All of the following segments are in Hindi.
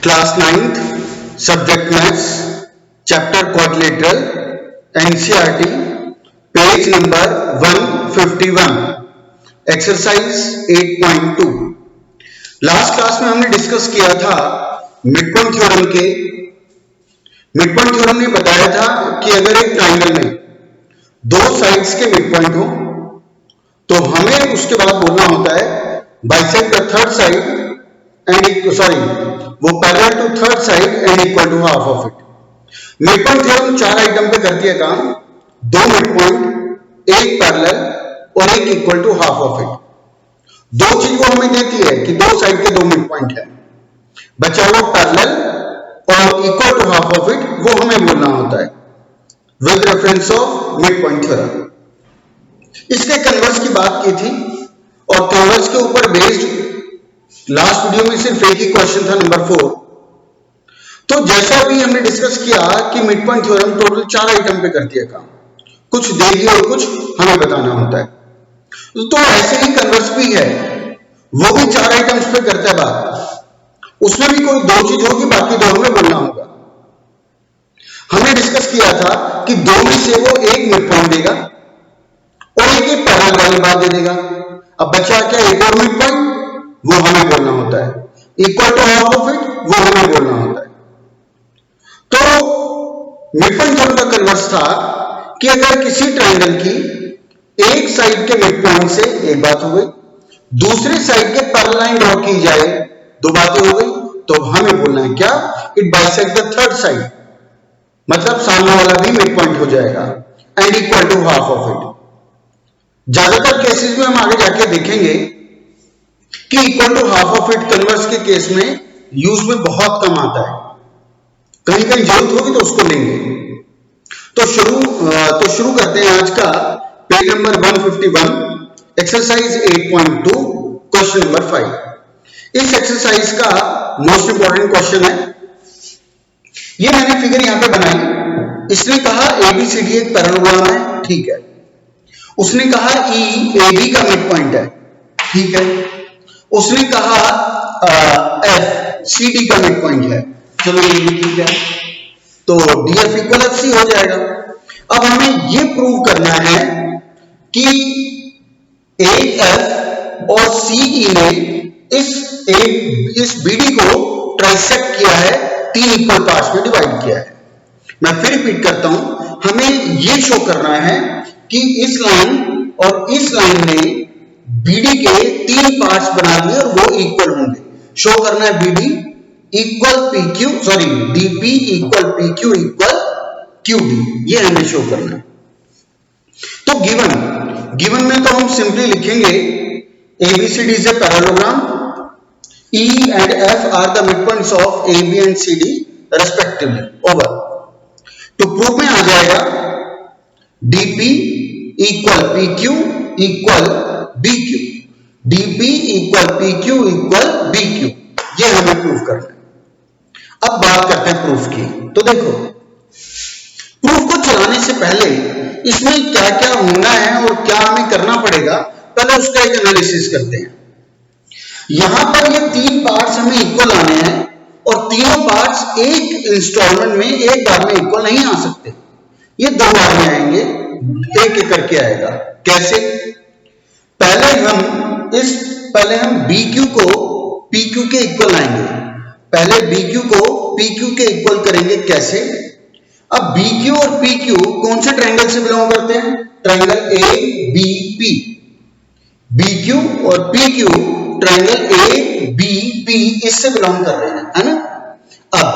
Class 9th subject maths chapter quadrilateral NCERT page number 151 exercise 8.2। Last class में हमने डिस्कस किया था मिड पॉइंट थ्योरम के। मिड पॉइंट थ्योरम ने बताया था कि अगर एक ट्रायंगल में दो साइड्स के मिड पॉइंट हो तो हमें उसके बाद बोलना होता है bisect the third side and वो parallel to third side and equal to half of it. Mid point theorem चार आइटम पे करती है काम, दो मिड पॉइंट, एक पैरेलल और एक equal to half of it. दो चीज वो हमें देती है कि दो साइड के दो मिड पॉइंट है, बचा वो पैरेलल और equal to half of it वो हमें बोलना होता है with reference of mid point theorem. इसके कन्वर्स की बात की थी और कन्वर्स के ऊपर बेस्ड लास्ट वीडियो में सिर्फ एक ही क्वेश्चन था, नंबर 4। तो जैसा भी हमने डिस्कस किया कि मिड पॉइंट थ्योरम टोटल चार आइटम पे करती है काम, कुछ देगी और कुछ हमें बताना होता है। तो ऐसे ही कन्वर्स भी है, वो भी चार आइटम्स पे करता है बात। उसमें भी कोई दो चीज होगी, बाकी दो हमें बोलना होगा। हमने डिस्कस किया था कि दो में से वो एक मिड पॉइंट देगा और एक ही पैरेलल वाली बात दे देगा। अब बचा क्या, एक और मिड पॉइंट, वो हमें बोलना होता है equal to half of it, वो हमें बोलना होता है। तो मिड पॉइंट थ्योरम का कन्वर्स था कि अगर किसी ट्रायंगल की एक साइड के मिड पॉइंट से एक बात हो गई, दूसरे साइड के पैरेलल लाइन ड्रॉ की जाए, दो बातें हो गई, तो हमें बोलना है क्या, it bisect the third side, मतलब सामने वाला भी मिड पॉइंट हो जाएगा and equal to half of it. ज्यादातर केसेस में हम आगे जाके देखेंगे कि equal to half of it converse के केस में यूज में बहुत कम आता है, कहीं कहीं जरूरत होगी तो उसको लेंगे। तो शुरू करते हैं आज का page number 151 exercise 8.2 question number 5। इस एक्सरसाइज का मोस्ट इंपॉर्टेंट क्वेश्चन है, ये मैंने फिगर यहां पे बनाई। इसने कहा एबीसीडी एक पैरेललोग्राम है, ठीक है। उसने कहा ई एबी का मिड पॉइंट है, ठीक है। उसने कहा एफ सीडी का मिड पॉइंट है, चलो ये भी ठीक है, तो डीएफ इक्वल एफ सी हो जाएगा। अब हमें ये प्रूव करना है कि एफ और सीई ने इस बीडी को ट्राइसेक्ट किया है, तीन इक्वल पार्ट्स में डिवाइड किया है। मैं फिर रिपीट करता हूं, हमें ये शो करना है कि इस लाइन और इस लाइन ने बीडी के तीन पार्ट्स बना दिए और वो इक्वल होंगे। शो करना है BD equal PQ, sorry DP equal PQ equal QD, ये हमें शो करना है। तो गिवन में तो हम सिंपली लिखेंगे ABCD is a parallelogram, E and F are the mid points of A B and C D respectively, over. तो प्रूफ में आ जाएगा DP equal PQ equal BQ, DP equal PQ equal BQ, ये हमें प्रूफ करना है। अब बात करते हैं प्रूफ की। तो देखो, प्रूफ को चलाने से पहले इसमें क्या क्या होना है और क्या हमें करना पड़ेगा, पहले उसका एक एनालिसिस करते हैं। यहां पर ये तीन पार्ट्स हमें इक्वल आने हैं और तीनों पार्ट्स एक इंस्टॉलमेंट में एक बार में इक्वल नहीं आ सकते, ये दो बार में आएंगे, एक एक करके आएगा। कैसे? पहले हम BQ को PQ के इक्वल लाएंगे, पहले BQ को PQ के इक्वल करेंगे। कैसे? अब BQ और PQ कौन से ट्रायंगल से बिलोंग करते हैं? Triangle ABP। BQ और PQ ट्रायंगल ABP इससे बिलोंग कर रहे हैं, है ना। अब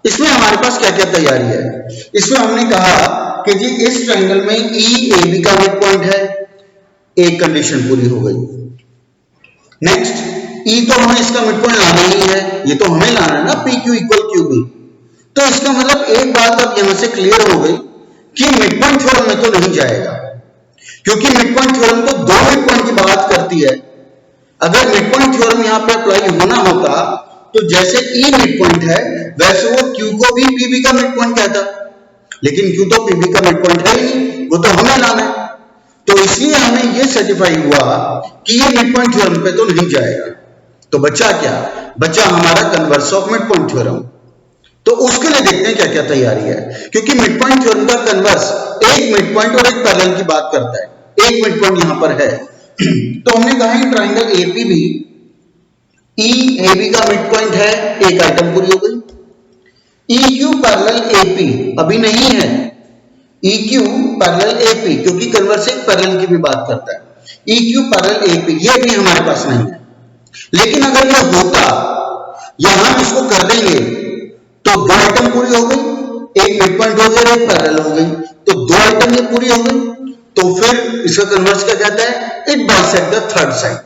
इसमें हमारे पास क्या क्या तैयारी है? इसमें हमने कहा कि जी इस ट्रायंगल में EAB का मिड पॉइंट है, एक कंडीशन पूरी हो गई। नेक्स्ट, ई तो हमें इसका मिड पॉइंट लाना ही है, ये तो हमें लाना है ना, PQ इक्वल QB। तो इसका मतलब एक बात अब यहां से क्लियर हो गई कि मिड पॉइंट थ्योरम में तो नहीं जाएगा, क्योंकि मिड पॉइंट थ्योरम तो दो मिड पॉइंट की बात करती है। अगर मिड पॉइंट थ्योरम यहां पे अप्लाई होना होता तो जैसे ई मिड पॉइंट है वैसे वो Q को भी PB का मिड पॉइंट कहता, लेकिन Q तो PB का मिड पॉइंट है ही, वो तो हमें लाना है। तो इसलिए हमें यह सर्टिफाई हुआ कि ये मिड पॉइंट थ्योरम पे तो नहीं जाएगा। तो बचा क्या, बचा हमारा converse of mid point theorem. तो उसके लिए देखते हैं क्या क्या तैयारी है, क्योंकि मिड पॉइंट थ्योरम का कन्वर्स एक मिड पॉइंट और एक पैरेलल की बात करता है। एक मिड पॉइंट यहां पर है तो हमने कहा है ट्राइंगल एपीबी, ई एबी का मिड पॉइंट है, एक आइटम पूरी हो गई। ई क्यू पैरेलल एपी अभी नहीं है, ई क्यू पैरेलल एपी, क्योंकि कन्वर्स एक पैरेलल की भी बात करता है। ई क्यू पैरेलल एपी ये भी हमारे पास नहीं है, लेकिन अगर यह होता या हम इसको कर देंगे तो दो आइटम पूरी हो गई, एक मिड पॉइंट हो गया, एक पैरेलल हो गई, तो दो आइटम ये पूरी हो गई। तो फिर इसका कन्वर्स क्या कहता है, it bisect the third side.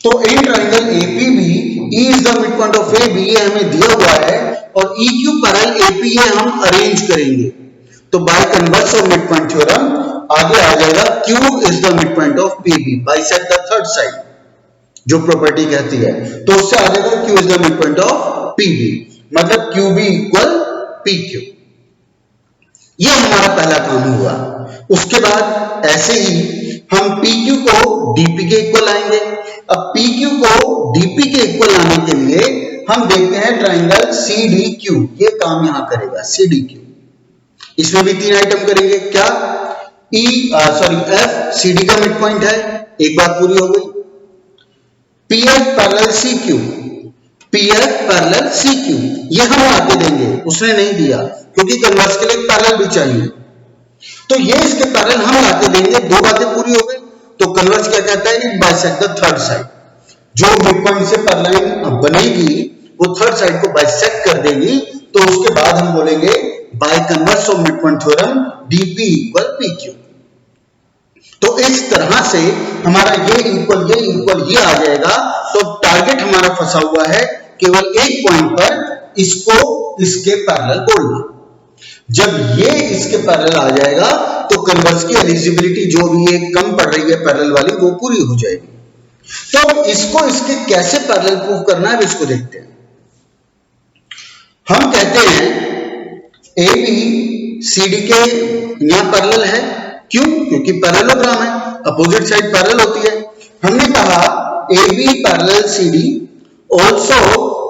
तो in triangle APB E is the mid point of AB, ये हमें दिया हुआ है, और ई क्यू पैरेलल एपी ये हम अरेंज करेंगे। तो by converse of mid point theorem आगे आ जाएगा Q is the mid point of PB bisect the third side, जो प्रॉपर्टी कहती है। तो उससे आ जाएगा Q is the mid point of PB, मतलब Q B equal P Q. ये हमारा पहला काम हुआ। उसके बाद ऐसे ही हम पी क्यू को डीपी के इक्वल लाएंगे। अब पी क्यू को डीपी के इक्वल लाने के लिए हम देखते हैं ट्राइंगल सी डी क्यू, ये काम यहां करेगा सी डी क्यू। इसमें भी तीन आइटम करेंगे, क्या एफ सी डी का मिड पॉइंट है, एक बात पूरी हो गई। P F parallel C Q, P F parallel C Q ये हम लाके देंगे, उसने नहीं दिया क्योंकि कन्वर्स के लिए पैरेलल भी चाहिए, तो ये इसके पैरेलल हम लाके देंगे, दो बातें पूरी हो गई। तो कन्वर्स क्या कहता है, it bisect the third side. जो मिड पॉइंट से पैरेलल बनेगी वो थर्ड साइड को बाइसेक्ट कर देगी। तो उसके बाद हम बोलेंगे bye converse of mid point theorem DP equal P Q. तो इस तरह से हमारा ये इक्वल ये आ जाएगा। तो टारगेट हमारा फंसा हुआ है केवल एक पॉइंट पर, इसको इसके पैरेलल बोलना। जब ये इसके पैरेलल आ जाएगा तो कन्वर्स की एलिजिबिलिटी जो भी है कम पड़ रही है पैरेलल वाली, वो पूरी हो जाएगी। तो इसको इसके कैसे पैरेलल प्रूव करना है, इसको देखते हैं। हम कहते हैं ए बी सी डी के यहां पैरेलल है, क्यों, क्योंकि पैरेललोग्राम है, अपोजिट साइड पैरेलल होती है। हमने कहा A B parallel C D, also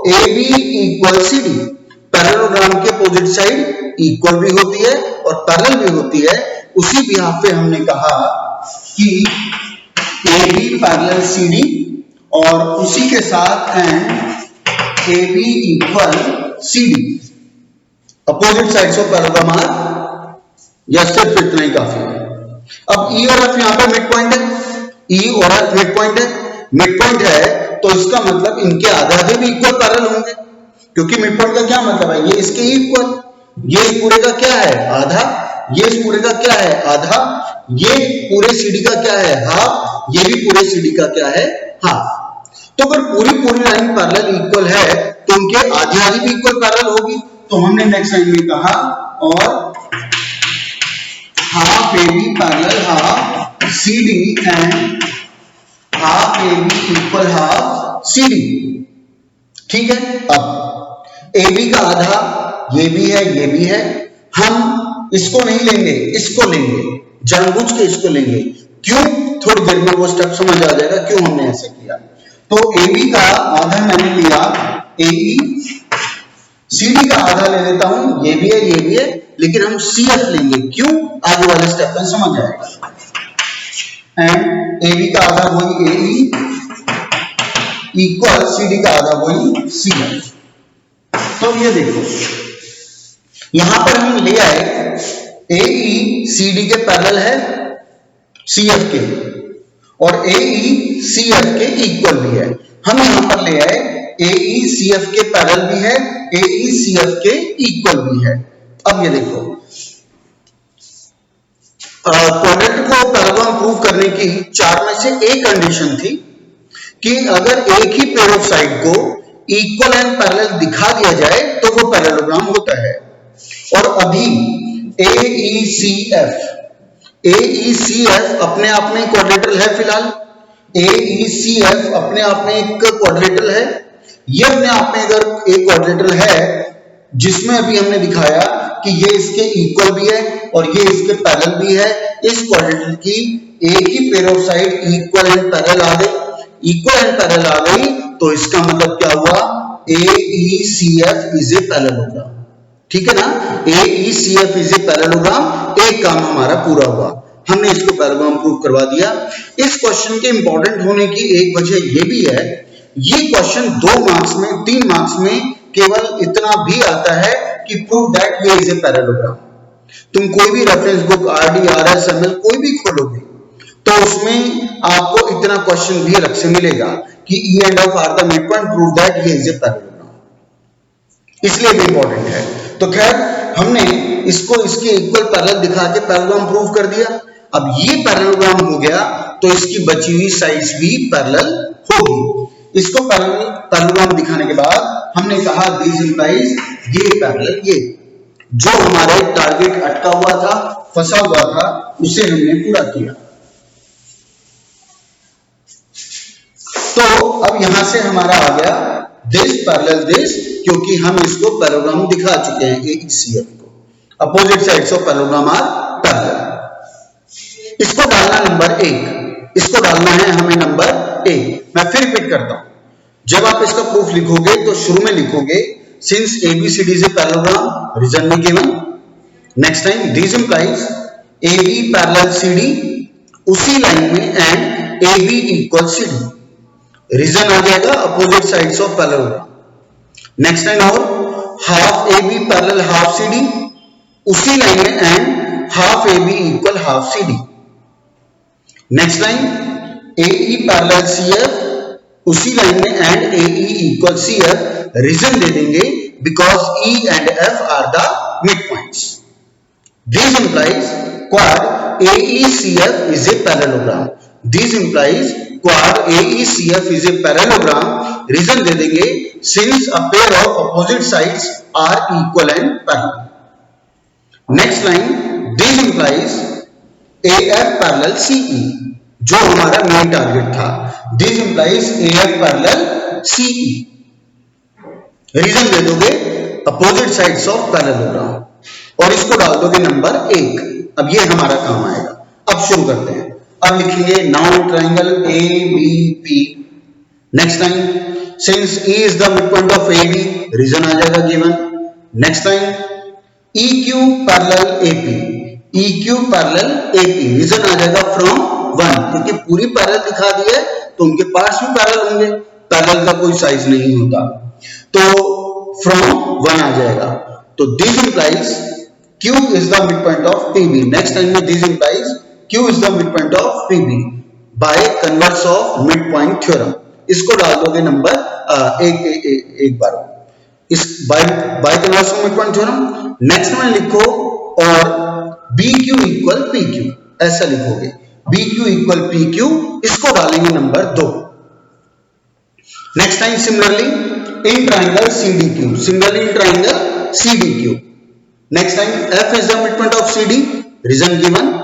A B equal C D. Parallelogram के अपोजिट साइड इक्वल भी होती है और पैरेलल भी होती है। उसी बिहाफ पे हमने कहा कि A B parallel C D और उसी के साथ and A B equal C D, opposite sides of parallelogram are, या सिर्फ इतना ही काफी है। अब ई और एफ यहां पर मिड पॉइंट है, ई और एफ मिड पॉइंट है। मिड पॉइंट है तो इसका मतलब इनके आधे भी इक्वल पैरेलल होंगे, क्योंकि मिड पॉइंट का क्या मतलब है, ये इसके इक्वल, ये इस पूरे का क्या है, आधा, ये इस पूरे का क्या है, आधा, ये पूरे सीडी का क्या है, हाफ, ये भी पूरे सीडी का क्या है, हाफ। तो अगर पूरी लाइन पैरेलल इक्वल है तो उनके आधी भी इक्वल पैरेलल होगी। तो हमने नेक्स्ट लाइन में कहा और half A B parallel half C D and half A B equal half C D. ठीक है, अब ए बी का आधा ये भी है, ये भी है, हम इसको नहीं लेंगे, इसको लेंगे, जानबूझ के इसको लेंगे। क्यों, थोड़ी देर में वो स्टेप समझ आ जाएगा क्यों हमने ऐसे किया। तो ए बी का आधा मैंने लिया, ए ई, सी डी का आधा ले लेता हूं, ये भी है, ये भी है, लेकिन हम सी एफ लेंगे, क्यों, आगे वाले स्टेप में समझ आएगा। एंड ए बी का आधा वही ए ई इक्वल सी डी का आधा वही सी एफ। तो ये देखो यहां पर हम ले आए ए ई सी डी के पैरेलल है सी एफ के, और ए ई सी एफ के इक्वल भी है। हम यहां पर ले आए ए ई सी एफ के पैरेलल भी है, ए ई सी एफ के इक्वल भी है। अब ये देखो क्वाड्रेटिक को पैरेललोग्राम प्रूव करने की चार में से एक कंडीशन थी कि अगर एक ही पेयर ऑफ साइड को इक्वल एंड पैरेलल दिखा दिया जाए तो वो पैरेललोग्राम होता है। और अभी ए ई सी एफ अपने आप में क्वाड्रेटल है, फिलहाल ए ई सी एफ अपने आप में एक क्वाड्रेटल है। ये अपने आप में अगर एक क्वाड्रेटल है जिसमें अभी हमने दिखाया कि ये इसके इक्वल भी है और ये इसके पैरेलल भी है, इस क्वाड्रेटल की एक ही pair of side equal and parallel आ गई, इक्वल एंड पैरेलल आ गई, तो इसका मतलब क्या हुआ, AECF इज ए पैरेललोग्राम। ठीक है ना, AECF इज ए पैरेललोग्राम, एक काम हमारा पूरा हुआ, हमने इसको पैरेललोग्राम प्रूव करवा दिया। इस क्वेश्चन के इंपॉर्टेंट होने की एक वजह यह भी है, ये क्वेश्चन 2 मार्क्स में 3 मार्क्स में केवल इतना भी आता है कि प्रूव दैट ये इज ए पैरेललोग्राम। तुम कोई भी reference book RD, RS, ML कोई भी खोलोगे तो उसमें आपको इतना क्वेश्चन भी अलग से मिलेगा कि E and F are the midpoint, prove that ये is a parallelogram, इसलिए भी इंपॉर्टेंट है। तो खैर हमने इसको इसके इक्वल पैरेलल दिखा के पैरेललोग्राम प्रूव कर दिया। अब ये पैरेललोग्राम हो गया तो इसकी बची हुई साइड्स भी पैरेलल होगी। इसको पैरेललोग्राम दिखाने के बाद हमने कहा दिस इंप्लाइज ये पैरेलल, ये जो हमारे टारगेट अटका हुआ था, फंसा हुआ था, उसे हमने पूरा किया। तो अब यहां से हमारा आ गया दिस पैरेलल दिस, क्योंकि हम इसको पैरेललोग्राम दिखा चुके हैं AECF को। Opposite sides of parallelogram are parallel. इसको डालना नंबर 1, इसको डालना है हमें नंबर 1। मैं फिर रिपीट करता हूं, जब आप इसका प्रूफ लिखोगे तो शुरू में लिखोगे since ABCD is a parallelogram, reason में given, next time this implies AB parallel CD, उसी लाइन में and AB equal CD, reason आ जाएगा opposite sides of parallelogram. Next line और half AB parallel half CD, उसी लाइन में and half AB equal half CD। Next line AE parallel CF, उसी लाइन में and AE equal CF, reason दे देंगे because E and F are the mid points. This implies quad AECF is a parallelogram, this implies quad AECF is a parallelogram, reason दे देंगे since a pair of opposite sides are equal and parallel। Next line this implies AF parallel CE, जो हमारा मेन टारगेट था, this implies AF parallel CE, reason दे दोगे अपोजिट साइड्स ऑफ पैरेललोग्राम और इसको डाल दोगे नंबर 1। अब ये हमारा काम आएगा। अब शुरू करते हैं। अब लिखेंगे now triangle ABP। Next line since E is the mid point of AB, reason आ जाएगा given. Next line EQ parallel AP, EQ parallel AP, reason आ जाएगा फ्रॉम 1, क्योंकि पूरी पैरेलल दिखा दी है तो उनके पार्ट्स भी पैरेलल होंगे, पैरेलल का कोई साइज नहीं होता, तो फ्रॉम 1 आ जाएगा। तो this implies Q is the mid point of PB। Next line में this implies Q is the midpoint of PB by converse of midpoint theorem। इसको डाल दोगे नंबर एक बार इस by converse of midpoint theorem। Next में लिखो और BQ equal PQ, ऐसा लिखोगे BQ equal PQ, इसको डालेंगे number 2। Next time similarly in triangle CDQ, similarly in triangle CDQ। Next time F is the midpoint of CD, reason given.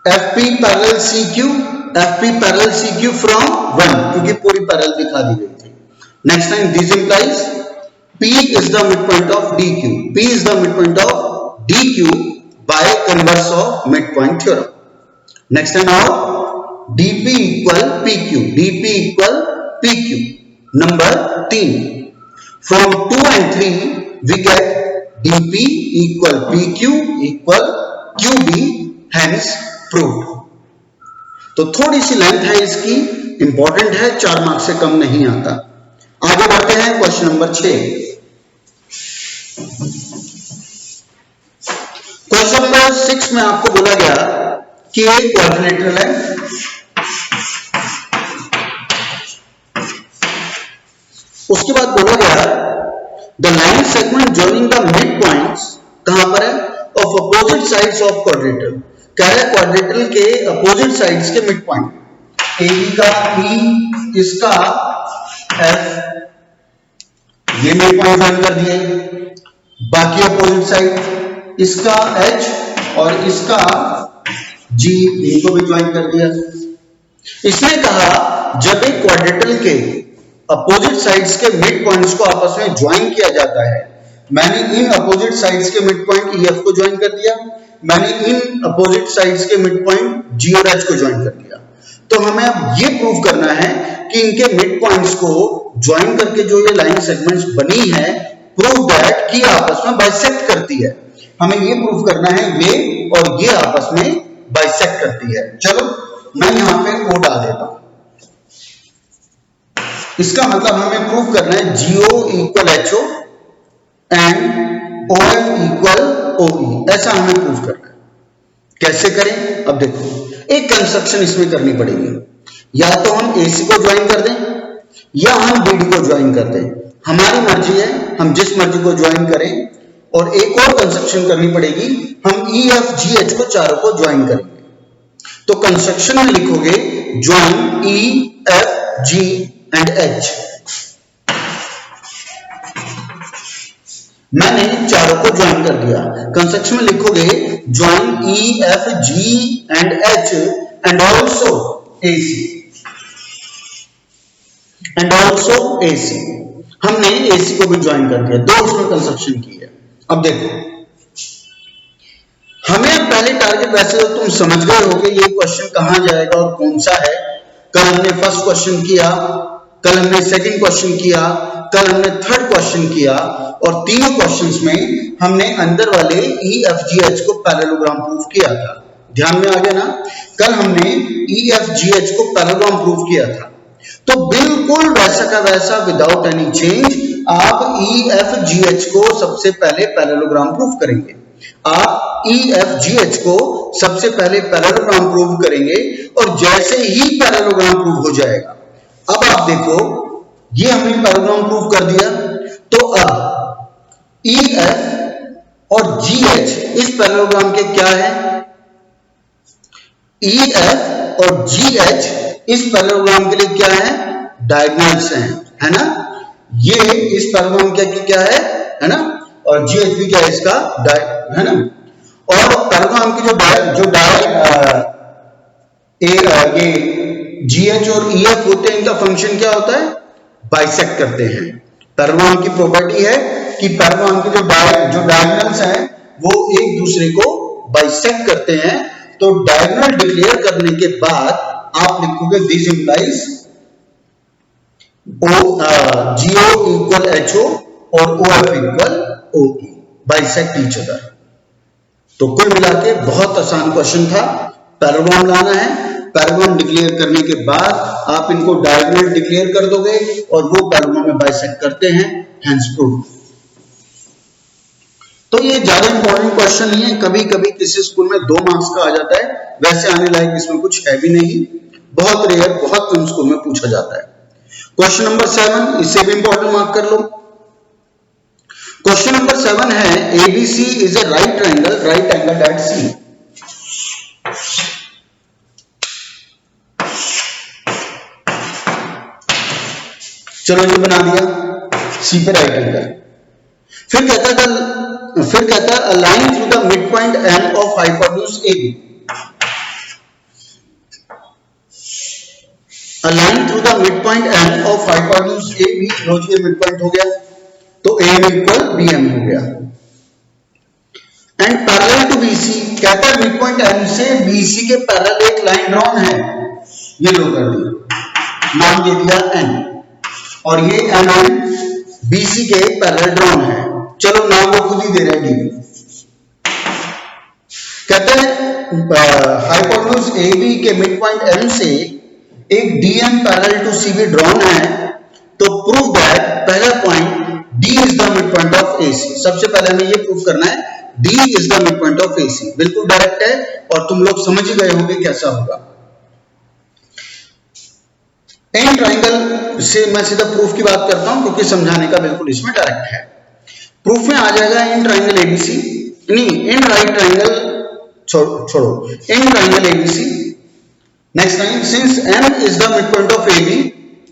FP parallel CQ, FP parallel CQ from 1, क्योंकि पूरी पैरेलल दिखा दी गई थी। Next time this implies P is the mid point of DQ, P is the mid point of DQ by converse of mid point theorem. Next time आओ DP equal PQ, DP equal PQ। Number 3 from 2 and 3 we get DP equal PQ equal QB, hence proved. तो थोड़ी सी लेंथ है इसकी, इंपॉर्टेंट है, 4 मार्क्स से कम नहीं आता। आगे बढ़ते हैं क्वेश्चन नंबर 6। क्वेश्चन नंबर 6 में आपको बोला गया कि एक क्वाड्रिलेटरल है, उसके बाद बोला गया the line segment joining the mid points कहां पर है of opposite sides of quadrilateral. कह रहा है क्वाड्रिलेटरल के अपोजिट साइड्स के मिड पॉइंट, AB का E, इसका F, ये मिड पॉइंट ज्वाइन कर दिए, बाकी अपोजिट साइड इसका H और इसका G, इनको भी ज्वाइन कर दिया। इसने कहा जब एक क्वाड्रिलेटरल के अपोजिट साइड्स के मिड पॉइंट्स को आपस में ज्वाइन किया जाता है, मैंने इन अपोजिट साइड्स के मिड पॉइंट EF को ज्वाइन कर दिया, मैंने इन अपोजिट साइड्स के मिड पॉइंट G और H को ज्वाइन कर दिया, तो हमें अब ये प्रूव करना है कि इनके मिड पॉइंट्स को ज्वाइन करके जो ये लाइन सेगमेंट्स बनी है, प्रूव दैट कि आपस में बाइसेक्ट करती है। हमें ये प्रूव करना है ये और ये आपस में बाइसेक्ट करती है। चलो मैं यहां पे ओ डाल देता हूं। इसका मतलब हमें प्रूव करना है GO equal HO and OF equal OE, ऐसा हमें प्रूव करना है। कैसे करें? अब देखो, एक कंस्ट्रक्शन इसमें करनी पड़ेगी। या तो हम AC को ज्वाइन कर दें या हम BD को ज्वाइन कर दें, हमारी मर्जी है, हम जिस मर्जी को ज्वाइन करें। और एक और कंस्ट्रक्शन करनी पड़ेगी, हम EFGH को चारों को ज्वाइन करेंगे। तो कंस्ट्रक्शन में लिखोगे ज्वाइन EFG एंड H। मैंने चारों को ज्वाइन कर दिया। कंस्ट्रक्शन में लिखोगे join EFG and H and also AC and also AC। हमने AC को भी ज्वाइन कर दिया, दो उसमें कंस्ट्रक्शन की है। अब देखो, हमें पहले टारगेट, वैसे तो तुम समझ गए होगे ये क्वेश्चन कहां जाएगा और कौन सा है। कल हमने फर्स्ट क्वेश्चन किया, कल हमने सेकंड क्वेश्चन किया, कल हमने थर्ड क्वेश्चन किया, और तीनों क्वेश्चंस में हमने अंदर वाले EFGH को पैरेललोग्राम प्रूफ किया था। ध्यान में आ गया ना? कल हमने EFGH को पैरेललोग्राम प्रूफ किया था। तो बिल्कुल वैसा का वैसा विदाउट एनी चेंज आप EFGH को सबसे पहले पैरेललोग्राम प्रूफ करेंगे। आप EFGH को सबसे पहले पैरेललोग्राम प्रूव करेंगे और जैसे ही पैरेललोग्राम प्रूव हो जाएगा, अब आप देखो ये हमने पैरेललोग्राम प्रूव कर दिया, तो अब EF और GH इस पैरेललोग्राम के क्या है? EF और GH इस पैरेललोग्राम के लिए क्या है? डायगोनल्स हैं, है ना? ये इस पैरेललोग्राम के क्या है ना? और GH भी क्या है इसका, है ना? और पैरेललोग्राम की ये GH और EF होते हैं, इनका फंक्शन क्या होता है? बाइसेक्ट करते हैं। पैरेललोग्राम की प्रॉपर्टी है कि पैरेललोग्राम के जो डायगोनल्स हैं वो एक दूसरे को बाइसेक्ट करते हैं। तो डायगोनल डिक्लेयर करने के बाद आप लिखोगे this implies GO equal HO और OF equal OE, bisect each other. तो कुल मिला के बहुत आसान क्वेश्चन था। पैरेललोग्राम लाना है, पैरेललोग्राम डिक्लेयर करने के बाद आप इनको डायगोनल डिक्लेयर कर दोगे और वो पैरेललोग्राम में बाइसेक्ट करते हैं, हेंस प्रूफ। तो ये ज्यादा इंपॉर्टेंट क्वेश्चन नहीं है, कभी कभी किसी स्कूल में 2 मार्क्स का आ जाता है, वैसे आने लायक इसमें कुछ है भी नहीं, बहुत रेयर, बहुत कम स्कूल में पूछा जाता है। क्वेश्चन नंबर 7, इससे भी इंपॉर्टेंट मार्क कर लो। क्वेश्चन नंबर 7 है ABC is a right angle at C। चलो ये बना दिया, C पे राइट एंगल। फिर कहता है a line through the midpoint N of hypotenuse AB। A line through the midpoint N of hypotenuse AB, रोज ये midpoint हो गया, तो AM इक्वल BM हो गया। एंड पैरेलल टू BC, कहता है midpoint N से BC के पैरेलल एक लाइन ड्रॉन है, ये लो कर दी, नाम दे दिया N, और ये NN BC के पैरेलल ड्रॉन है। चलो नाम वो खुद ही दे रहे हैं D। कहते हैं हाइपोटेन्यूज AB के मिड पॉइंट M से एक DM parallel to CB drawn है, तो प्रूव दैट पहला point D is the mid point of AC। सबसे पहले हमें ये प्रूव करना है D is the mid point of AC। बिल्कुल डायरेक्ट है और तुम लोग समझ ही गए होंगे कैसा होगा। एन ट्राइंगल से मैं सीधा प्रूफ की बात करता हूं क्योंकि समझाने का बिल्कुल इसमें डायरेक्ट है। प्रूफ में आ जाएगा इन ट्राइंगल ABC, नहीं इन राइट ट्राइंगल छोड़ो, in triangle ABC। Next time since M is the mid point of AB,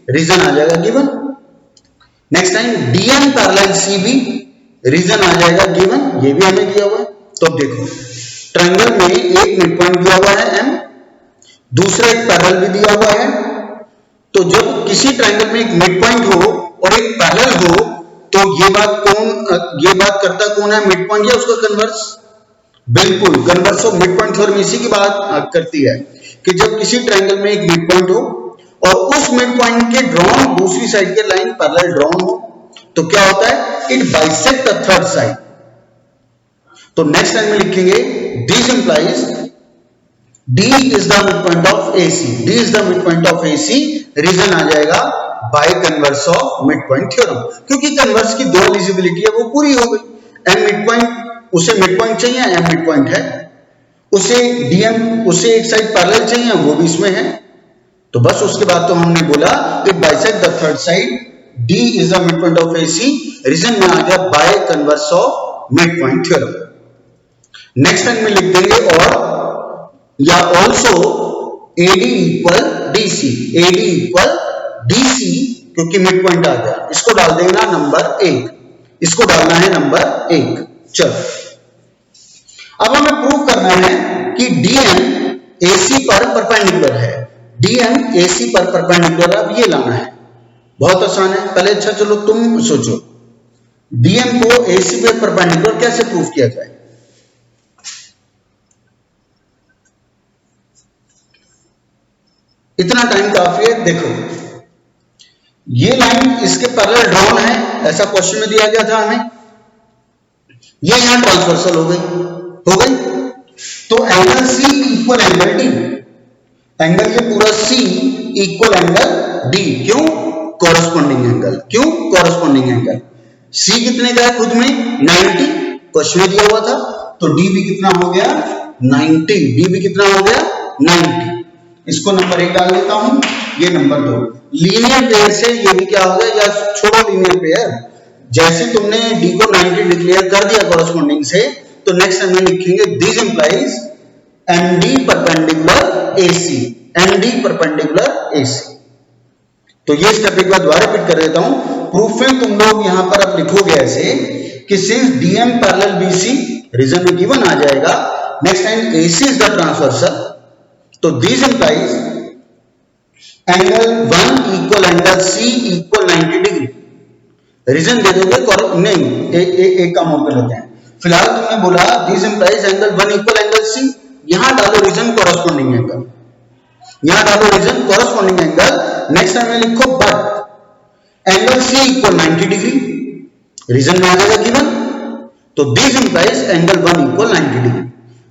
reason आ जाएगा given. Next time DM parallel CB, reason आ जाएगा गिवन, ये भी हमें दिया हुआ है। तो अब देखो ट्राइंगल में एक मिड पॉइंट दिया हुआ है M, दूसरा एक पैरेलल भी दिया हुआ है। तो जब किसी ट्राइंगल में एक मिड पॉइंट हो और एक पैरेलल हो, तो ये बात करता कौन है? मिड पॉइंट या उसका कन्वर्स? बिल्कुल converse of mid point theorem इसी की बात करती है कि जब किसी ट्रायंगल में एक मिड पॉइंट हो और उस मिड पॉइंट के ड्रॉन दूसरी साइड के लाइन पैरेलल ड्रॉन हो तो क्या होता है, it bisect the third side. तो नेक्स्ट लाइन में लिखेंगे this implies D is the midpoint of AC, D is the midpoint of AC, reason आ जाएगा by converse of midpoint theorem, क्योंकि कन्वर्स की दो एलिजिबिलिटी है वो पूरी हो गई। M मिडपॉइंट, उसे मिडपॉइंट चाहिए, M मिडपॉइंट है, उसे DM, उसे एक साइड पैरेलल चाहिए, वो भी इसमें है, तो बस उसके बाद तो हमने बोला it bisect the third side, D is the midpoint of AC, reason में आ गया by converse of midpoint theorem. Next line में लिख देंगे और या also AD equal DC, AD equal DC, क्योंकि मिड पॉइंट आ गया, इसको डाल देना नंबर 1, इसको डालना है नंबर 1। चलो अब हमें प्रूव करना है कि DM AC पर परपेंडिकुलर है, DM AC पर परपेंडिकुलर, अब ये लाना है, बहुत आसान है। पहले अच्छा चलो तुम सोचो DM को AC पे परपेंडिकुलर कैसे प्रूव किया जाए। इतना टाइम काफी है। देखो ये लाइन इसके पैरेलल ड्रॉन है, ऐसा क्वेश्चन में दिया गया था हमें, ये यहां ट्रांसवर्सल हो गई, तो angle C equal angle D, angle ये पूरा C इक्वल एंगल D, क्यों, कॉरस्पॉन्डिंग एंगल, क्यों कॉरस्पॉन्डिंग एंगल। C कितने का है खुद में 90, क्वेश्चन में दिया हुआ था, तो D भी कितना हो गया 90, D भी कितना हो गया 90, इसको नंबर 1 डाल देता हूं, ये नंबर 2। लीनियर पेयर से ये भी क्या हो गया, या छोड़ो लीनियर पेयर, जैसे तुमने D को 90 डिक्लेयर कर दिया कॉरस्पॉन्डिंग से, तो नेक्स्ट में लिखेंगे this implies MD perpendicular AC, MD perpendicular AC। तो ये स्टेप एक बार दोबारा रिपीट कर देता हूं, प्रूफ में तुम लोग यहां पर अब लिखोगे ऐसे कि since DM parallel BC, reason में गिवन आ जाएगा, next time AC is the transversal, तो this implies angle 1 equal angle C equal 90 degree, reason दे दोगे नहीं, एक काम और कर लेते हैं। फिलहाल तुमने बोला this implies angle 1 equal angle C, यहां डालो रीजन कॉरस्पॉन्डिंग एंगल, यहां डालो reason corresponding angle, next time में लिखो but angle C equal 90 degree, reason में आ जाएगा गिवन, तो this implies angle 1 equal 90 degree,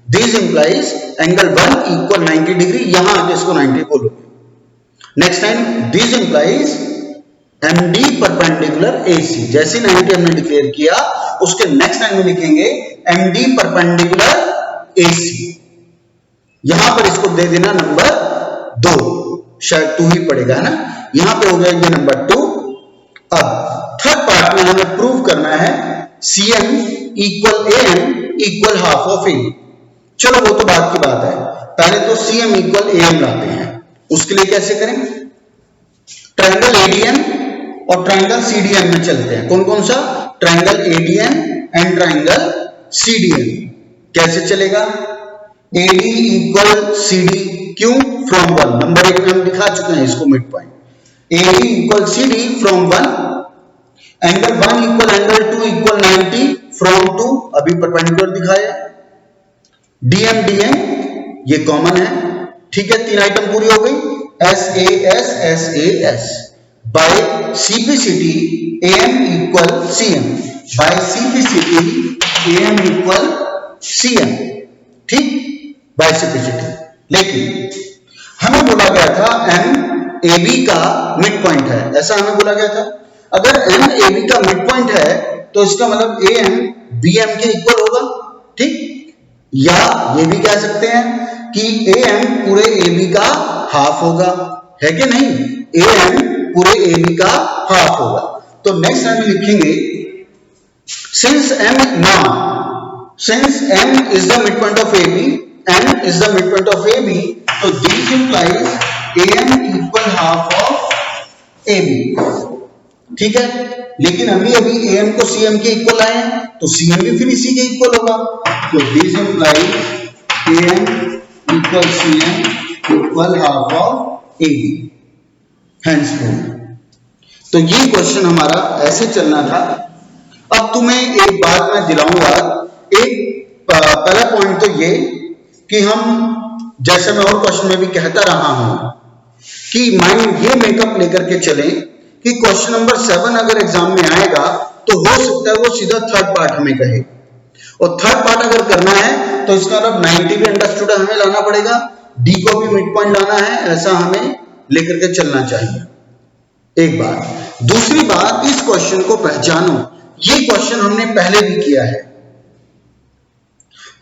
this implies angle 1 equal 90 degree, यहां आके इसको 90 बोलोगे। Next time this implies MD perpendicular AC, जैसे 90 हमने डिक्लेयर किया उसके नेक्स्ट टाइम में लिखेंगे MD परपेंडिकुलर AC, यहां पर इसको दे देना नंबर 2, शायद 2 ही पड़ेगा है ना, यहां पे हो गया ये नंबर 2। अब थर्ड पार्ट में हमें प्रूव करना है CM equal AM equal half of AB। चलो वो तो बात की बात है, पहले तो CM इक्वल AM लाते हैं, उसके लिए कैसे करें, ट्रायंगल ADN और ट्रायंगल CDN में चलते हैं। कौन कौन सा, triangle ADN and triangle CDN। कैसे चलेगा, AD इक्वल CD, क्यों, फ्रॉम 1, नंबर 1 में हम दिखा चुके हैं इसको mid point, AD equal CD from 1, angle 1 equal angle 2 equal 90 from 2, अभी परपेंडिकुलर दिखाया, DM DM ये कॉमन है, ठीक है, 3 आइटम पूरी हो गई, SAS SAS by CPCT AM equal CM, by CPCT AM equal CM, ठीक, बाय CPCT। लेकिन हमें बोला गया था MAB का मिड पॉइंट है, ऐसा हमें बोला गया था, अगर MAB का मिड पॉइंट है तो इसका मतलब AM BM के इक्वल होगा, ठीक, या ये भी कह सकते हैं कि AM पूरे AB का हाफ होगा, है कि नहीं, AM पूरे AB का हाफ होगा। तो नेक्स्ट टाइम लिखेंगे since M is the midpoint of AB, M is the midpoint of AB, तो this implies AM equal half of AB, ठीक है, लेकिन अभी AM को CM के इक्वल आए हैं, तो CM भी फिर इसी के इक्वल होगा, तो this implies AM equal CM equal half of AB, hence तो ये क्वेश्चन हमारा ऐसे चलना था। अब तुम्हें एक बात मैं दिलाऊंगा, एक पहला पॉइंट तो ये कि हम जैसे मैं और क्वेश्चन में भी कहता रहा हूं कि माइंड ये मेकअप लेकर के चले कि क्वेश्चन नंबर 7 अगर एग्जाम में आएगा तो हो सकता है वो सीधा थर्ड पार्ट हमें कहे, और थर्ड पार्ट अगर करना है तो इसका मतलब 90 भी अंडरस्टूड हमें लाना पड़ेगा, डी को भी मिड पॉइंट लाना है, ऐसा हमें लेकर के चलना चाहिए। एक बात। दूसरी बात, इस क्वेश्चन को पहचानो, ये क्वेश्चन हमने पहले भी किया है,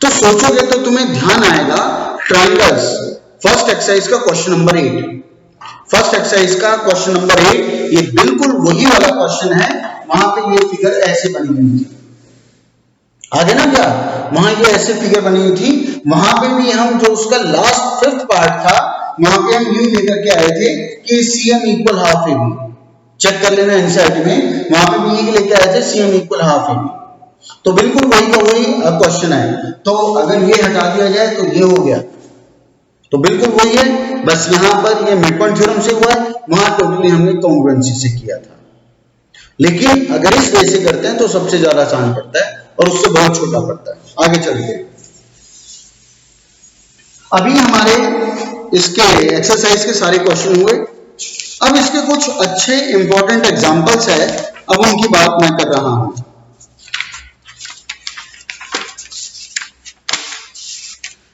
तो सोचोगे तो तुम्हें ध्यान आएगा ट्रायंगल्स, फर्स्ट एक्सरसाइज का क्वेश्चन नंबर 8, फर्स्ट एक्सरसाइज का क्वेश्चन नंबर 8, ये बिल्कुल वही वाला क्वेश्चन है। वहां पे ये फिगर ऐसे बनी हुई थी, आगे ना क्या, वहां ये ऐसे फिगर बनी हुई थी। वहां पे भी हम जो उसका लास्ट फिफ्थ पार्ट था, वहां पे हम यू लेकर के आए थे कि CM equal half AB, check कर लेना एनसीईआरटी में, वहां पे भी ये लेके आए थे CM इक्वल हाफ AB, तो बिल्कुल वही का वही क्वेश्चन है। तो अगर ये हटा दिया जाए तो ये हो गया, तो बिल्कुल वही है, बस यहां पर ये मिड पॉइंट थ्योरम से हुआ है, वहां टोटली हमने कॉन्ग्रुएंसी से किया था। लेकिन अगर इस वे से करते हैं तो सबसे ज्यादा आसान पड़ता है और उससे बहुत छोटा पड़ता है। आगे चलते हैं, अभी हमारे इसके एक्सरसाइज के सारे क्वेश्चन हुए, अब इसके कुछ अच्छे इंपॉर्टेंट एग्जांपल्स है, अब उनकी बात मैं कर रहा हूं।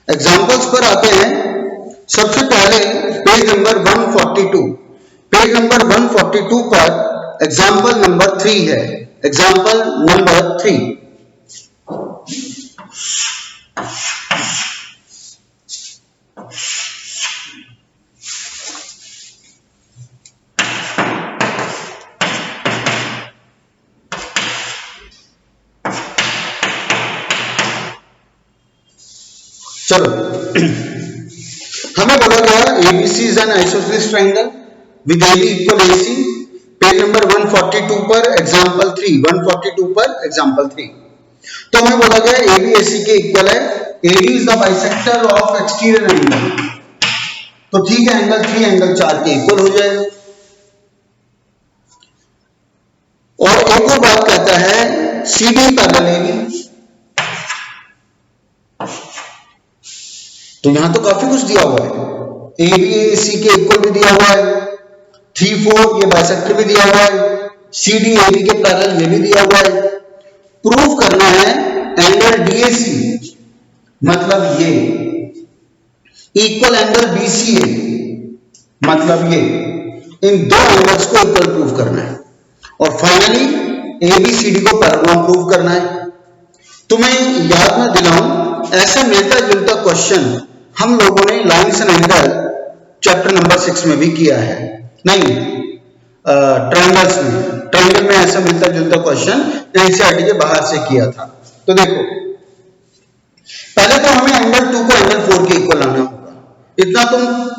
एग्जांपल्स पर आते हैं। सबसे पहले पेज नंबर 142, पेज नंबर 142 पर एग्जांपल नंबर 3 है, एग्जांपल नंबर 3। चलो, हमें बोला गया ABC is an isosceles triangle with AB equal AC, page number 142 पर एग्जांपल 3, 142 पर एग्जांपल 3। तो हमें बोला गया AB AC के इक्वल है, AD is the bisector of exterior angle, तो ठीक है, एंगल 3 एंगल 4 के इक्वल हो जाएगा। और एक और बात कहता है CD पैरेलल AB, तो यहां तो काफी कुछ दिया हुआ है, ABAC के इक्वल भी दिया हुआ है, 3 4 ये बाइसेक्टर भी दिया हुआ है, CD AB के पैरेलल ये भी दिया हुआ है। प्रूफ करना है एंगल DAC, मतलब ये इक्वल एंगल BCA, मतलब ये, इन दो एंगल्स को इक्वल प्रूफ करना है, और फाइनली ABCD को पैरेलल प्रूफ करना है। तुम्हें याद में दिलाऊं, ऐसा मिलता जुलता क्वेश्चन हम लोगों ने lines and angle chapter number 6 में भी किया है, नहीं ट्रायंगल्स में, ट्रायंगल में ऐसा मिलता जुलता क्वेश्चन एनसीईआरटी के बाहर से किया था। तो देखो, पहले तो हमें एंगल 2 को एंगल 4 के इक्वल लाना होगा, इतना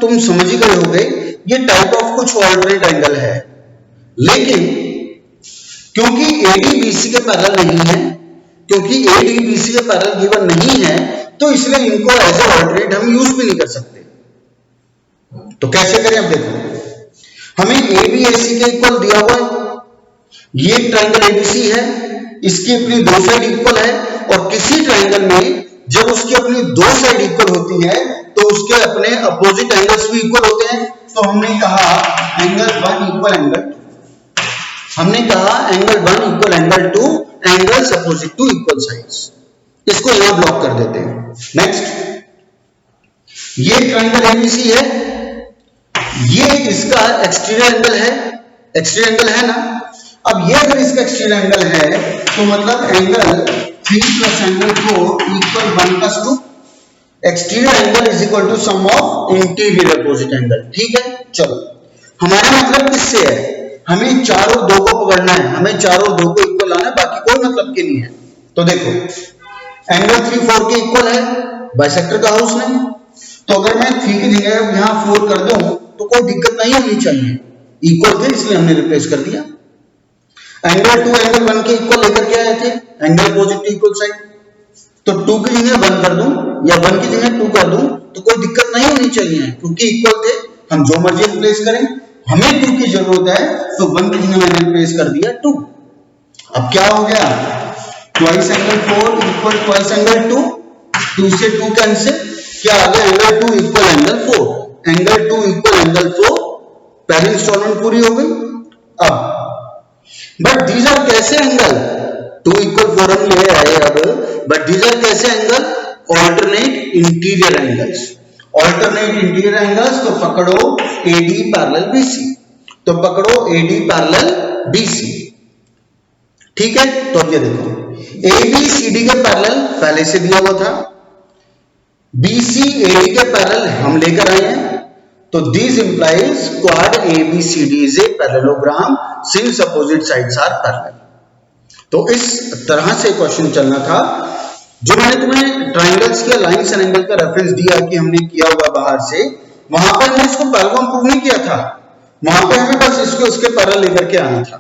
तुम समझ ही गए होगे, ये टाइप ऑफ कुछ ऑल्टरनेट एंगल है, लेकिन क्योंकि ADBC के पैरेलल नहीं है, क्योंकि ADBC के पैरेलल गिवन नहीं है, तो इसलिए इनको एज ए ऑल्टरनेट हम यूज भी नहीं कर सकते। तो कैसे करें, अब देखो, हमें ABAC के इक्वल दिया हुआ है, ये ट्रायंगल ABC है, इसकी अपनी दो साइड इक्वल है, और किसी ट्रायंगल में जब उसकी अपनी दो साइड इक्वल होती है तो उसके अपने अपोजिट एंगल्स भी इक्वल होते हैं। तो हमने कहा एंगल 1 इक्वल एंगल 2, हमने कहा angle 1 equal angle 2, angles opposite to equal sides, इसको यहां ब्लॉक कर देते हैं। नेक्स्ट, ये ट्रायंगल ABC है, ये इसका एक्सटीरियर एंगल है, एक्सटीरियर एंगल है ना। अब ये अगर इसका एक्सटीरियर एंगल है तो मतलब angle 3 plus angle 4 equal 1+2, exterior angle is equal to sum of interior opposite angle. ठीक है, चलो, हमारा मतलब किससे है, हमें 4 और 2 को पकड़ना है, हमें 4 और 2 को इक्वल लाना है, बाकी कोई मतलब के नहीं है। तो देखो, एंगल 3 4 के इक्वल है, बाइसेक्टर का हाउस नहीं, तो अगर मैं 3 की जगह यहां 4 कर दूं तो कोई दिक्कत नहीं होनी चाहिए, इक्वल थे इसलिए हमने रिप्लेस कर दिया। एंगल 2 एंगल 1 के इक्वल लेकर के आए थे, एंगल अपोजिट इक्वल साइड, तो 2 की जगह 1 कर दूं या 1 की जगह 2 कर दूं तो कोई दिक्कत नहीं होनी चाहिए, क्योंकि इक्वल थे, हम जो मर्जी रिप्लेस करें, हमें 2 की जरूरत है तो 1 की जगह मैंने रिप्लेस कर दिया 2। अब क्या हो गया, twice angle 4 equal twice angle 2, 2 से 2 कैंसिल, क्या आ गया, angle 2 equal angle 4, angle 2 equal angle 4, पहली इंस्टॉलमेंट पूरी हो गई। अब बट दीज आर कैसे एंगल, 2 इक्वल 4 हम ले आए अब, बट दीज आर कैसे angle, alternate interior angles, alternate interior angles. तो पकड़ो AD पैरेलल BC, तो पकड़ो AD पैरेलल BC, ठीक है। तो अब ये देखो ABCD के पैरेलल पहले से दिया हुआ था, BC AD के पैरेलल हम लेकर आए हैं, तो this implies quad ABCD is a parallelogram since opposite sides are parallel. तो इस तरह से क्वेश्चन चलना था। जो मैंने तुम्हें ट्राइंगल्स के लाइंस एंड एंगल का रेफरेंस दिया कि हमने किया हुआ बाहर से, वहां पर हमने इसको पैरेलल प्रूव नहीं किया था, वहां पे हमें बस इसको उसके पैरेलल लेकर के आना था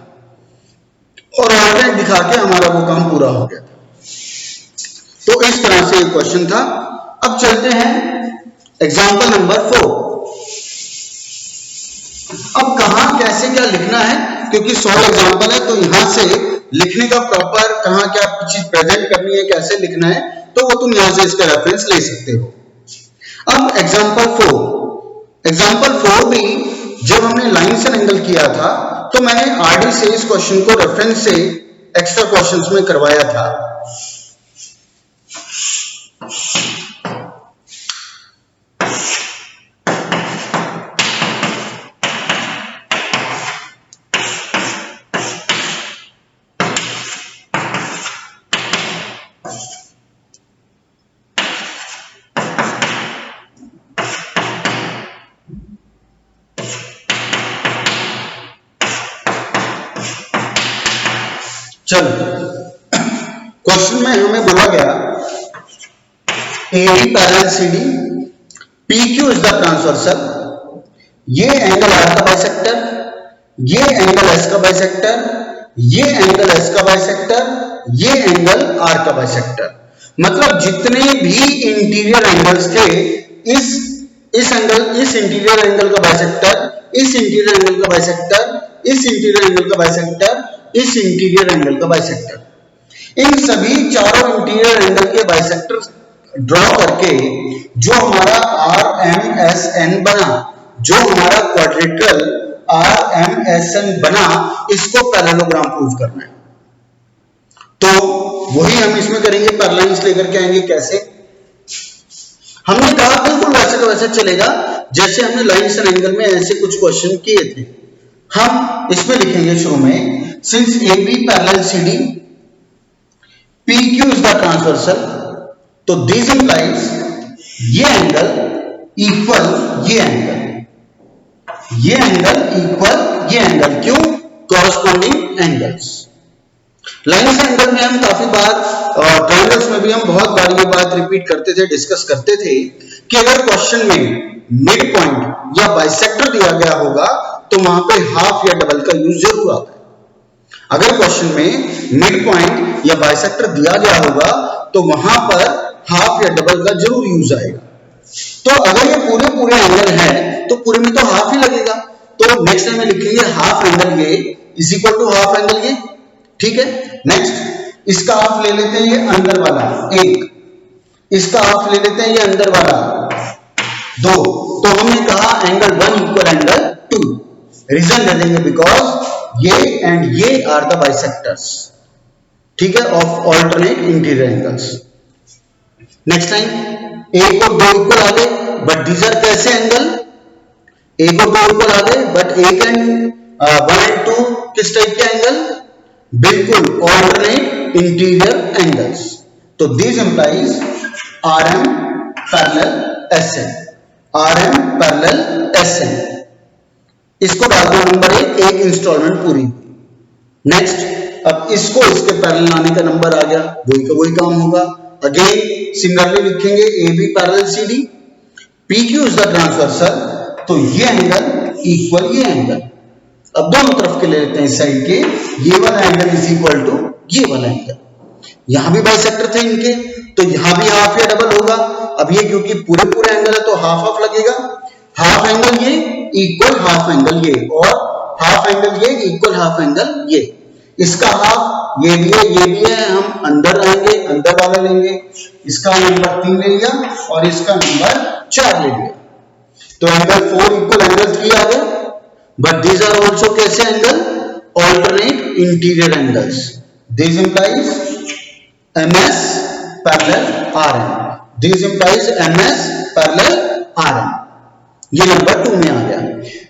और ऑल्टरनेट दिखा के हमारा वो काम पूरा हो गया था। तो इस तरह से एक क्वेश्चन था। अब चलते हैं एग्जांपल नंबर 4। अब कहां कैसे क्या लिखना है, क्योंकि 100 एग्जांपल है, तो यहां से लिखने का प्रॉपर कहां क्या चीज प्रेजेंट करनी है, कैसे लिखना है, तो वो तुम यहां से इसका रेफरेंस ले सकते हो। अब एग्जांपल 4 भी जब हमने लाइन से एंगल किया था, तो मैंने आरडी से इस क्वेश्चन को रेफरेंस से एक्स्ट्रा क्वेश्चंस में करवाया था। चलो क्वेश्चन में हमें बोला गया AD parallel CD, PQ is the transversal, ये एंगल R का बाइसेक्टर, ये एंगल S का बाइसेक्टर, ये एंगल S का बाइसेक्टर, ये एंगल R का बाइसेक्टर। मतलब जितने भी इंटीरियर एंगल्स थे, इस इंटीरियर एंगल का बाइसेक्टर, इस इंटीरियर एंगल का बाइसेक्टर, इस इंटीरियर एंगल का बाइसेक्टर, इस इंटीरियर एंगल का बाइसेक्टर, इन सभी चारों इंटीरियर एंगल के बाइसेक्टर ड्रॉ करके जो हमारा RMSN बना, जो हमारा क्वाड्रिलेटरल RMSN बना, इसको पैरेललोग्राम प्रूव करना है। तो वही हम इसमें करेंगे, पैरेलल्स लेकर के आएंगे। कैसे? हमने कहा बिल्कुल वैसे का वैसा चलेगा जैसे हमने लाइन्स एंड एंगल में ऐसे कुछ क्वेश्चन किए थे। हम इसमें लिखेंगे शुरू में, since AB parallel CD, PQ is the transversal, तो this implies ये एंगल इक्वल ये एंगल, ये एंगल इक्वल ये एंगल। क्यों? Corresponding angles. Lines and angle में हम काफी बार, और ट्रायंगल्स में भी हम बहुत बार ये बात रिपीट करते थे, डिस्कस करते थे कि अगर क्वेश्चन में मिड पॉइंट या बाइसेक्टर दिया गया होगा तो वहां पे हाफ या डबल का यूज जरूर आता है। अगर क्वेश्चन में मिड पॉइंट या बाइसेक्टर दिया गया होगा तो वहां पर हाफ या डबल का जरूर यूज आएगा। तो अगर ये पूरे एंगल है तो पूरे में तो हाफ ही लगेगा। तो नेक्स्ट में लिखेंगे हाफ एंगल ये is equal to half angle ये, ठीक है। नेक्स्ट इसका हाफ ले लेते हैं, ये अंदर वाला 1, इसका हाफ ले लेते हैं ये अंदर वाला 2। तो हमने कहा एंगल 1 इक्वल एंगल 2। रीजन दे देंगे बिकॉज ये एंड ये आर द बाइसेक्टर्स, ठीक है, of alternate interior angles. Next time 1 और 2 इक्वल आ गए, बट दीज आर कैसे एंगल? 1 और 2 इक्वल आ गए, बट 1 एंड 2 किस टाइप के एंगल? बिल्कुल ऑल्टरनेट इंटीरियर एंगल्स। तो this implies RM parallel SN, RM parallel SN। इसको डाल दो नंबर 1, एक इंस्टॉलमेंट पूरी। नेक्स्ट, अब इसको इसके पैरेलल लाने का नंबर आ गया, वही का वही काम होगा। अगेन सिमिलरली लिखेंगे AB parallel CD, PQ is the transversal, तो ये एंगल इक्वल ये एंगल। अब दोनों तरफ के ले लेते हैं इस साइड के, ये वाला एंगल इज इक्वल टू ये वाला एंगल। यहां भी बाइसेक्टर थे इनके, तो यहां भी हाफ या डबल होगा। अब ये क्योंकि पूरे एंगल है तो हाफ हाफ लगेगा, हाफ एंगल ये इक्वल हाफ एंगल ये, और हाफ एंगल ये इक्वल हाफ एंगल ये। इसका हाफ ये भी है, हम अंदर आएंगे, अंदर वाला लेंगे, इसका नंबर 3 ले लिया और इसका नंबर 4 ले लिया, तो एंगल 4 इक्वल एंगल 3 आ गया। बट दीज आर ऑल्सो कैसे angle? Alternate interior angles. This implies MS parallel RN, this implies MS parallel RN। ये नंबर 2 में आ गया।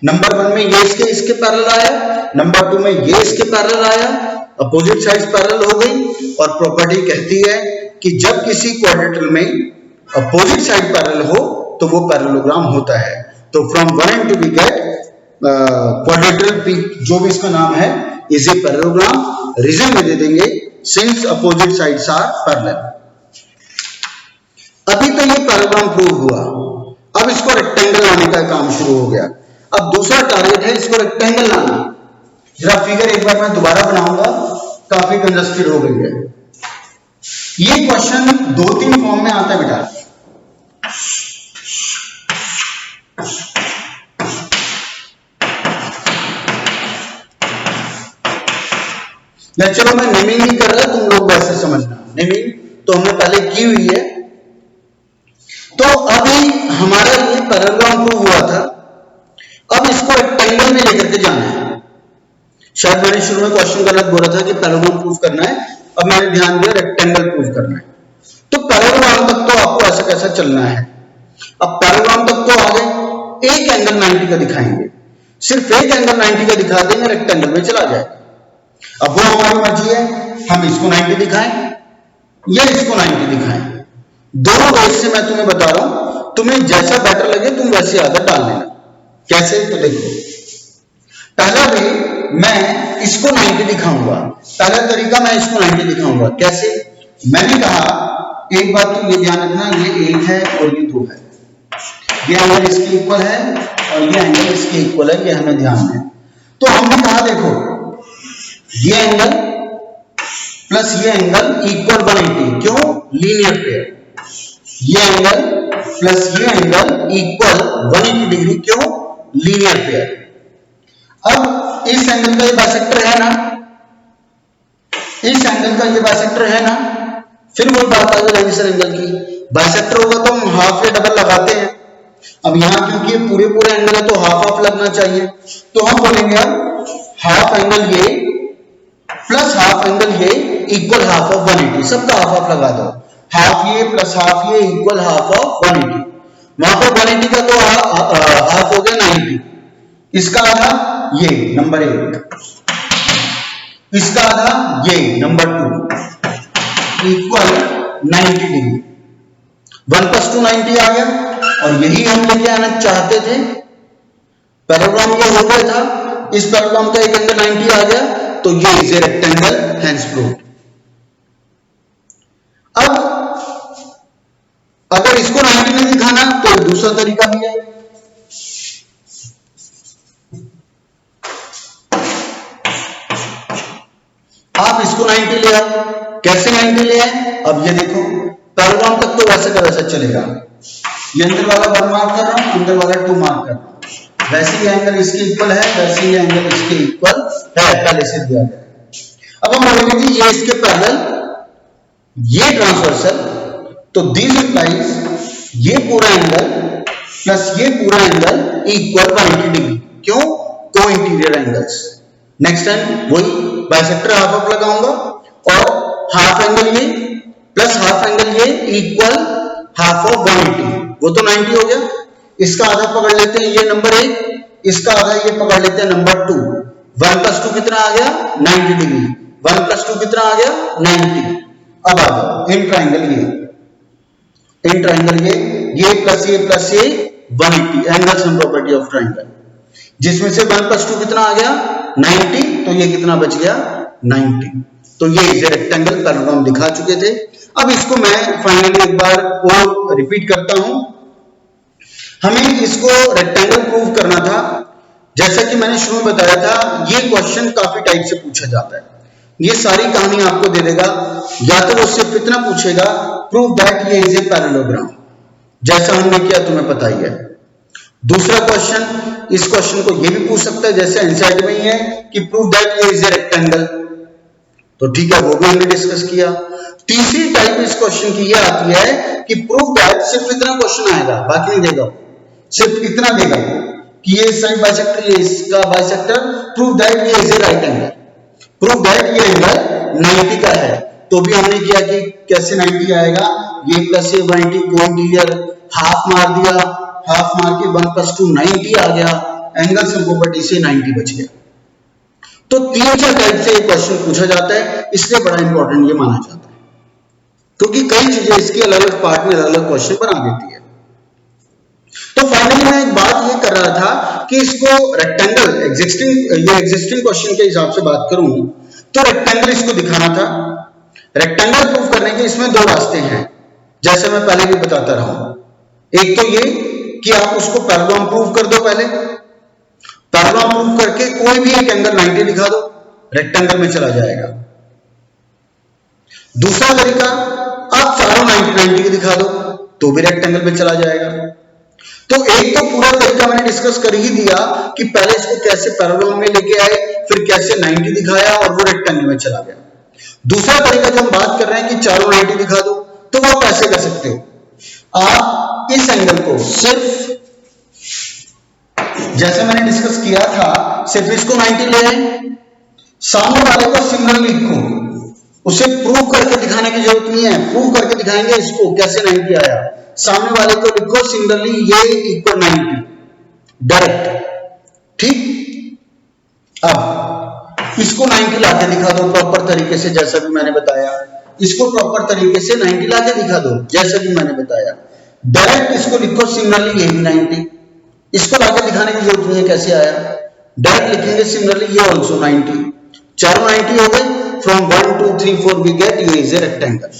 नंबर 1 में ये इसके पैरेलल आया, नंबर 2 में ये इसके पैरेलल आया, अपोजिट साइड्स पैरेलल हो गई। और प्रॉपर्टी कहती है कि जब किसी क्वाड्रेटल में अपोजिट साइड पैरेलल हो तो वो पैरेललोग्राम होता है। तो from 1 and 2 we get quadrilateral P, जो भी इसका नाम है, इज ए पैरेललोग्राम। रीजन में दे देंगे since opposite sides are parallel. अभी तो ये पैरेललोग्राम प्रूव हुआ, अब इसको रेक्टेंगल लाने का काम शुरू हो गया। अब दूसरा टारगेट है इसको रेक्टेंगल लाना। जरा फिगर एक बार मैं दोबारा बनाऊंगा, काफी कंजस्टेड हो गई है। ये क्वेश्चन 2-3 फॉर्म में आता है बेटा। या चलो मैं नेमिंग नहीं कर रहा, तुम लोग वैसे समझना। नेमिंग तो हमने पहले की हुई है। तो अभी हमारा ये पैरेललोग्राम प्रूव हुआ था, अब इसको रेक्टेंगल में लेकर के जाना है। शायद मैंने शुरू में क्वेश्चन गलत बोला था कि पैरेललोग्राम प्रूव करना है, अब मैंने ध्यान दिया रेक्टेंगल प्रूव करना है। तो पैरेललोग्राम तक तो आपको ऐसा कैसा चलना है। अब पैरेललोग्राम तक तो आ गए, एक एंगल 90 का दिखाएंगे, सिर्फ एक एंगल 90 का दिखा देंगे, रेक्टेंगल में चला जाएगा। अब वो हमारी मर्जी है, हम इसको 90 दिखाएं या इसको 90 दिखाएं। दोनों वेज से मैं तुम्हें बता रहा हूं, तुम्हें जैसा बेटर लगे तुम वैसी आदत डाल लेना। कैसे? तो देखो, पहला वे मैं इसको 90 दिखाऊंगा। पहला तरीका मैं इसको 90 दिखाऊंगा। कैसे? मैंने कहा एक बात तो ये ध्यान रखना, ये 1 है और ये 2 है, ये एंगल इसके इक्वल है और ये एंगल इसके इक्वल है, ये हमें ध्यान है। तो हमने कहा देखो ये एंगल प्लस ये एंगल इक्वल 180, क्यों? Linear pair. ये एंगल प्लस ये एंगल इक्वल 180 डिग्री, क्यों? Linear pair. अब इस एंगल का ये बाइसेक्टर है ना, इस एंगल का ये बाइसेक्टर है ना, फिर वो बात आ गई सर एंगल की। बाइसेक्टर होगा तो हम हाफ या डबल लगाते हैं। अब यहां क्योंकि ये पूरे एंगल है तो हाफ हाफ लगना चाहिए, तो हम बोलेंगे अब हाफ एंगल ये प्लस हाफ एंगल ये इक्वल हाफ ऑफ 180। सबका हाफ हाफ लगा दो, हाफ ये प्लस हाफ ये इक्वल हाफ ऑफ 180। वहां पर 180 का तो हाफ हो गया 90, इसका आधा ये नंबर 1, इसका आधा ये नंबर 2 इक्वल 90 डिग्री। 1 + 2 90 आ गया। और यही हम लेके आना चाहते थे। पैरेललोग्राम ये हो गया था, इस पैरेललोग्राम का एक एंगल 90 आ गया, तो ये is a rectangle, hence proved. अब अगर इसको 90 में दिखाना तो दूसरा तरीका भी है। आप इसको 90 ले आओ। कैसे 90 ले आए? अब ये देखो, पैरेललोग्राम तक तो वैसे का वैसा चलेगा। ये अंदर वाला 1 मार्क कर रहा हूं, अंदर वाला 2 मार्क कर रहा हूं। वैसे ये एंगल इसके इक्वल है, वैसे ये एंगल इसके इक्वल है, पहले से दिया गया है। अब हम बोलेंगे कि ये इसके पैरेलल, ये ट्रांसवर्सल, तो दिस इंप्लाइज ये पूरा एंगल प्लस ये पूरा एंगल इक्वल 180 डिग्री, क्यों? को इंटीरियर एंगल्स। नेक्स्ट टाइम वही बाइसेक्टर हाफ ऑफ लगाऊंगा और हाफ एंगल ये प्लस हाफ एंगल ये इक्वल हाफ ऑफ 180, वो तो 90 हो गया। इसका आधा पकड़ लेते हैं, ये नंबर 1, इसका आधा ये पकड़ लेते हैं नंबर 2। 1 + 2 कितना आ गया? 90 डिग्री। 1 + 2 कितना आ गया? 90। अब आ जाओ इन ट्राइंगल, ये इन ट्राइंगल ये प्लस ये 180 angles and property of triangle, जिसमें से 1 + 2 कितना आ गया? 90, तो ये कितना बच गया? 90। तो ये इसे रेक्टेंगल पैरेललोग्राम दिखा चुके थे। अब इसको मैं फाइनली एक बार और रिपीट करता हूं। हमें इसको रेक्टेंगल प्रूव करना था। जैसा कि मैंने शुरू में बताया था, ये क्वेश्चन काफी टाइप से पूछा जाता है। ये सारी कहानी आपको दे देगा, या तो वो सिर्फ इतना पूछेगा प्रूव दैट ये इज ए पैरेललोग्राम, जैसा हमने किया तुम्हें पता ही है। दूसरा क्वेश्चन, इस क्वेश्चन को ये भी पूछ सकता है जैसे एनसीईआरटी में ही है कि प्रूव दैट ये इज ए रेक्टेंगल, तो ठीक है, वो भी हमने डिस्कस किया। तीसरी टाइप इस क्वेश्चन की ये आती है कि प्रूव दैट, सिर्फ इतना क्वेश्चन आएगा, बाकी नहीं देगा, सिर्फ इतना देगा कि ये साइड बाइसेक्टर, ये इसका बाइसेक्टर, प्रूव दैट ये is a right angle, prove that ये एंगल 90 का है। तो भी हमने किया कि कैसे 90 आएगा, ये प्लस ये 90 कोण क्लियर, हाफ मार दिया, हाफ मार के 1 + 2 90 आ गया, एंगल सम प्रॉपर्टी से 90 बच गया। तो 3-4 टाइप से क्वेश्चन पूछा जाता है, इसलिए बड़ा इंपॉर्टेंट ये माना जाता है, क्योंकि कई चीजें इसके अलग अलग पार्ट में अलग अलग क्वेश्चन बना देती है। तो फाइनली मैं एक बात ये कर रहा था कि इसको रेक्टेंगल एग्जिस्टिंग क्वेश्चन के हिसाब से बात करूं तो रेक्टेंगल इसको दिखाना था। रेक्टेंगल प्रूव करने के इसमें 2 रास्ते हैं, जैसे मैं पहले भी बताता रहा हूं। एक तो ये कि आप उसको पैरेलल प्रूव कर दो, पहले पैरेलल प्रूव करके कोई भी एक एंगल 90 दिखा दो, रेक्टेंगल में चला जाएगा। दूसरा तरीका, आप चारों 90 के दिखा दो तो भी रेक्टेंगल में चला जाएगा। तो एक तो पूरा तरीका मैंने डिस्कस कर ही दिया कि पहले इसको कैसे पैरेलल में लेके आए, फिर कैसे 90 दिखाया और वो रेक्टेंगल में चला गया। दूसरा तरीका जो हम बात कर रहे हैं कि चारों 90 दिखा दो, तो वो आप ऐसे कर सकते हो, आप इस एंगल को सिर्फ जैसे मैंने डिस्कस किया था, सिर्फ इसको 90 ले आए, सामने वाले को सिमिलरली लिखो, उसे प्रूव करके दिखाने की जरूरत नहीं है, प्रूव करके दिखाएंगे इसको कैसे 90 आया, सामने वाले को लिखो सिमिलरली ये इक्वल 90 डायरेक्ट, ठीक। अब इसको 90 लाके दिखा दो प्रॉपर तरीके से, जैसा भी मैंने बताया, इसको प्रॉपर तरीके से 90 लाके दिखा दो जैसा भी मैंने बताया, डायरेक्ट इसको लिखो सिमिलरली ये भी 90, इसको लाके दिखाने की जरूरत नहीं है कैसे आया, डायरेक्ट लिखेंगे सिमिलरली ये ऑल्सो 90, चारों 90 हो गए, फ्रॉम 1 2 3 4 वी गेट ये इज ए रेक्टेंगल।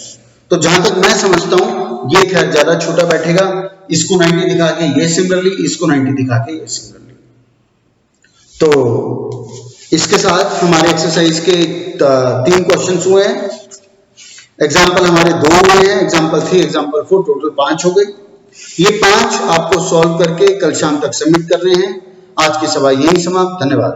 तो जहां तक मैं समझता हूं ये खैर ज्यादा छोटा बैठेगा, इसको 90 दिखा के ये सिमिलरली, इसको 90 दिखा के ये सिमिलरली। तो इसके साथ हमारे एक्सरसाइज के 3 क्वेश्चंस हुए हैं, एग्जाम्पल हमारे 2 हुए हैं, एग्जाम्पल 3 एग्जाम्पल 4, टोटल 5 हो गए। ये 5 आपको सॉल्व करके कल शाम तक सबमिट करने हैं। आज की सभा यही समाप्त, धन्यवाद।